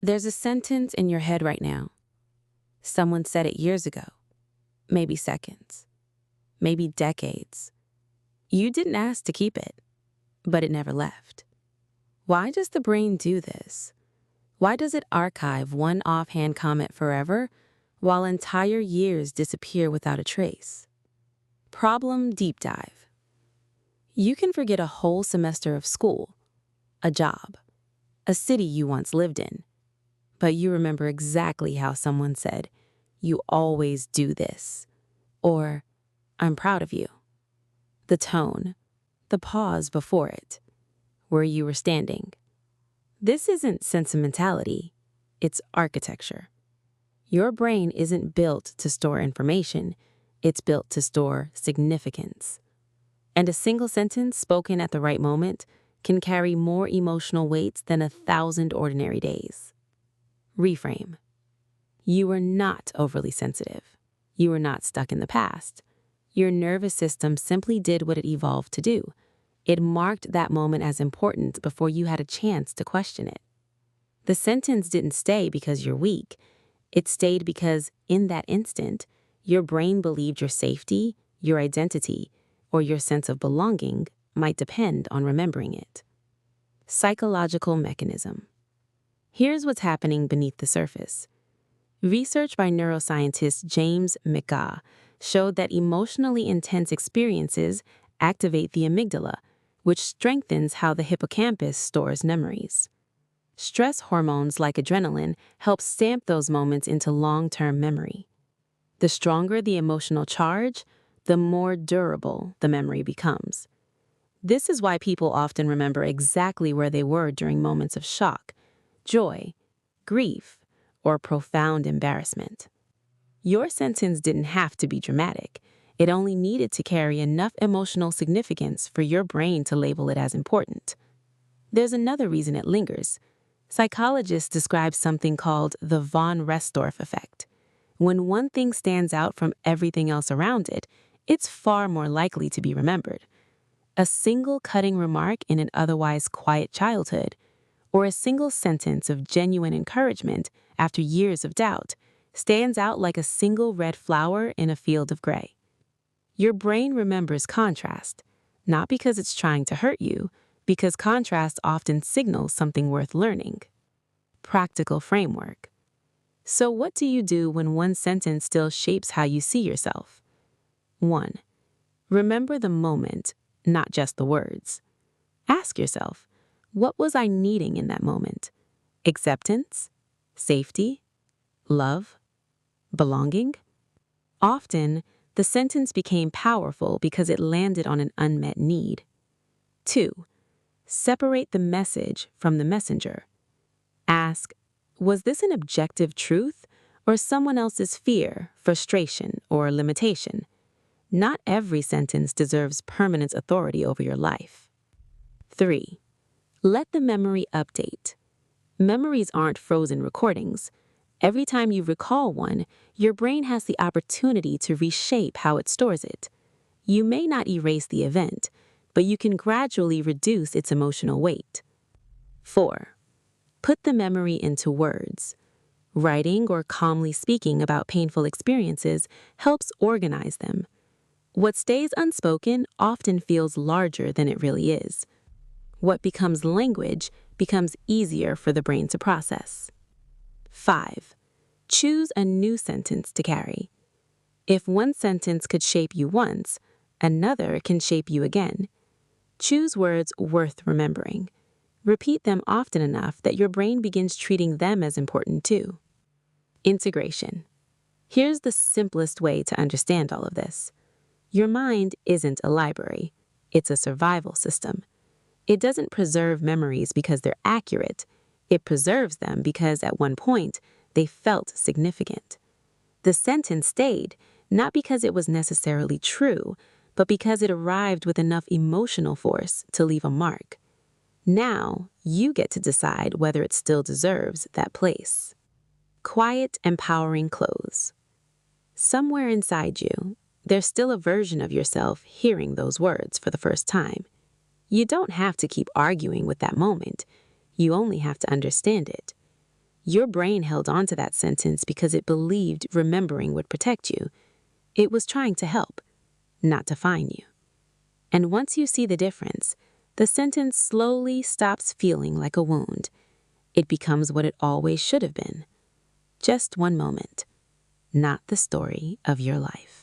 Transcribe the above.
There's a sentence in your head right now. Someone said it years ago, maybe seconds, maybe decades. You didn't ask to keep it, but it never left. Why does the brain do this? Why does it archive one offhand comment forever while entire years disappear without a trace? Problem deep dive. You can forget a whole semester of school, a job, a city you once lived in, but you remember exactly how someone said, "You always do this," or "I'm proud of you." The tone, the pause before it, where you were standing. This isn't sentimentality, it's architecture. Your brain isn't built to store information, it's built to store significance. And a single sentence spoken at the right moment can carry more emotional weight than 1,000 ordinary days. Reframe. You are not overly sensitive. You are not stuck in the past. Your nervous system simply did what it evolved to do. It marked that moment as important before you had a chance to question it. The sentence didn't stay because you're weak. It stayed because, in that instant, your brain believed your safety, your identity, or your sense of belonging might depend on remembering it. Psychological mechanism. Here's what's happening beneath the surface. Research by neuroscientist James McGaugh showed that emotionally intense experiences activate the amygdala, which strengthens how the hippocampus stores memories. Stress hormones like adrenaline help stamp those moments into long-term memory. The stronger the emotional charge, the more durable the memory becomes. This is why people often remember exactly where they were during moments of shock, joy, grief, or profound embarrassment. Your sentence didn't have to be dramatic. It only needed to carry enough emotional significance for your brain to label it as important. There's another reason it lingers. Psychologists describe something called the von Restorff effect. When one thing stands out from everything else around it, it's far more likely to be remembered. A single cutting remark in an otherwise quiet childhood, or a single sentence of genuine encouragement after years of doubt, stands out like a single red flower in a field of gray. Your brain remembers contrast, not because it's trying to hurt you, because contrast often signals something worth learning. Practical framework. So what do you do when one sentence still shapes how you see yourself? 1. Remember the moment, not just the words. Ask yourself, what was I needing in that moment? Acceptance? Safety? Love? Belonging? Often, the sentence became powerful because it landed on an unmet need. 2. Separate the message from the messenger. Ask, was this an objective truth or someone else's fear, frustration, or limitation? Not every sentence deserves permanent authority over your life. 3. Let the memory update. Memories aren't frozen recordings. Every time you recall one, your brain has the opportunity to reshape how it stores it. You may not erase the event, but you can gradually reduce its emotional weight. 4. Put the memory into words. Writing or calmly speaking about painful experiences helps organize them. What stays unspoken often feels larger than it really is. What becomes language becomes easier for the brain to process. 5. Choose a new sentence to carry. If one sentence could shape you once, another can shape you again. Choose words worth remembering. Repeat them often enough that your brain begins treating them as important too. Integration. Here's the simplest way to understand all of this. Your mind isn't a library. It's a survival system. It doesn't preserve memories because they're accurate. It preserves them because at one point, they felt significant. The sentence stayed, not because it was necessarily true, but because it arrived with enough emotional force to leave a mark. Now, you get to decide whether it still deserves that place. Quiet, empowering close. Somewhere inside you, there's still a version of yourself hearing those words for the first time. You don't have to keep arguing with that moment. You only have to understand it. Your brain held on to that sentence because it believed remembering would protect you. It was trying to help, not to fine you. And once you see the difference, the sentence slowly stops feeling like a wound. It becomes what it always should have been. Just one moment, not the story of your life.